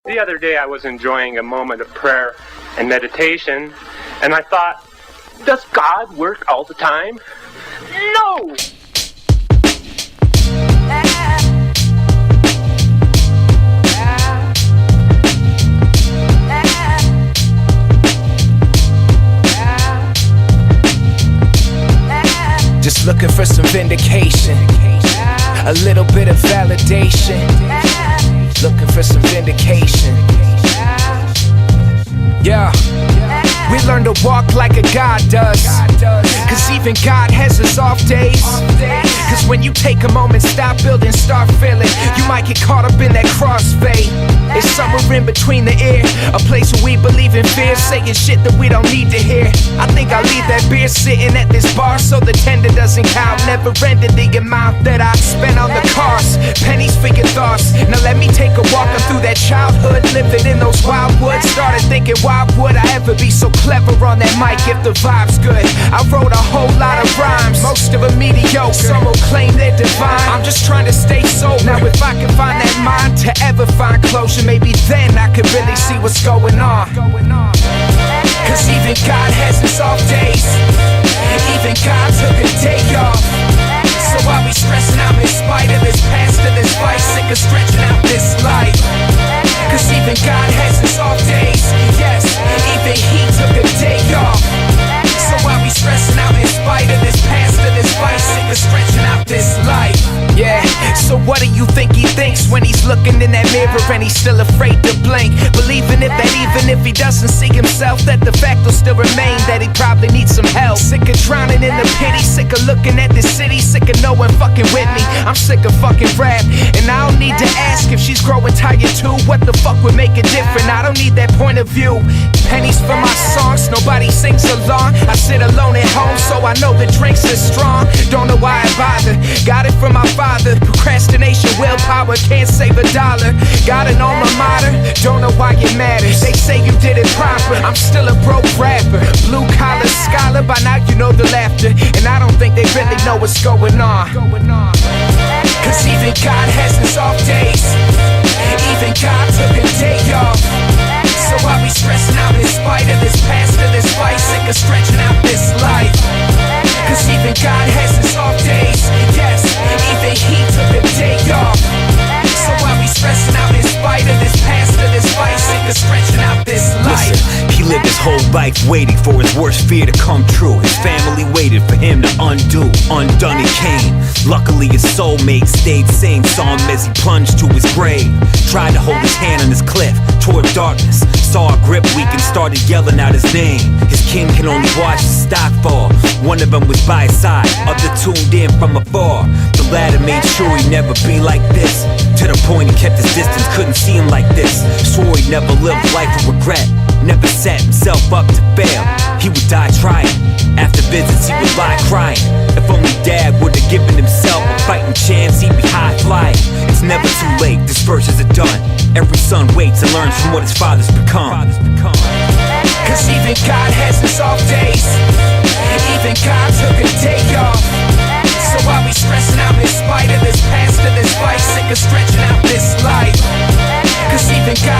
The other day I was enjoying a moment of prayer and meditation, and I thought, does God work all the time? No! Just looking for some vindication, a little bit of validation. Looking for some vindication. Yeah. We learn to walk like a God does, cause even God has his off days. Cause when you take a moment, stop building, start feeling, you might get caught up in that crossfade. It's somewhere in between the ear, a place where we believe in fear, saying shit that we don't need to hear. I think I'll leave that beer sitting at this bar so the tender doesn't count. Never ended the amount that I spent on the cost. Pennies for your thoughts. Now let me take a walk through that childhood, living in those wild woods. Started thinking, why would I ever be so clever on that mic if the vibe's good? I wrote a whole lot of rhymes, most of them mediocre. Some will claim they're divine. I'm just trying to stay sober. Now if I can find that mind to ever find closure, maybe then I could really see what's going on. Cause even God has his off days. Even God took a day off. So I'll be stressing out in spite of this past to this vice, sick of stretching out this life. Cause even God has his off days. Yes, even he took a day off. So I'll be stressing out in spite of this past to this vice, sick of stretching out this life. Yeah, so what do you think he thinks when he's looking in that mirror and he's still afraid to blink? Believing that even if he doesn't see himself, that the fact will still remain that he probably needs some help. Sick of drowning in the pity, sick of looking at this city, sick of no one fucking with me. I'm sick of fucking rap, and I don't need to ask if she's growing tired too. What the fuck would make it different? I don't need that point of view. Pennies for my songs, nobody sings along. I sit alone at home, so I know the drinks are strong. Don't know why I bother, got it from my father. Procrastination, willpower, can't save a dollar. Got an alma mater, don't know why it matters. They say you did it proper, I'm still a broke rapper. Blue collar scholar, by now you know the laughter. And I don't think they really know what's going on. Cause even God has his off days. Even God took a day off. So I'll be stressing out in spite of this past to this vice, sick of stretching out this life. Cause even God has his off days. Yes, even he took a day off. So I'll be stressing out in spite of this past to this vice, sick of stretching out this life. Listen, he lived his whole life waiting for his worst fear to come true. His family waited for him to undo. Undone he came. Luckily his soulmate stayed sane. Saw him as he plunged to his grave. Tried to hold his hand on his cliff toward darkness. Saw a grip weak and started yelling out his name. His king can only watch the stock fall. One of them was by his side, other tuned in from afar. The latter made sure he'd never be like this. To the point he kept his distance, couldn't see him like this. Swore he'd never live life of regret, never set himself up to fail. He would die trying. After visits he would lie crying. If only dad would've given himself a fighting chance, he'd be high flying. It's never too late, this verses are done. Every son waits and learns from what his father's become. Cause even God has his off days. Even God took a day off. So I'll be stressing out in spite of this past to this vice, sick of stretching out this life. Cause even God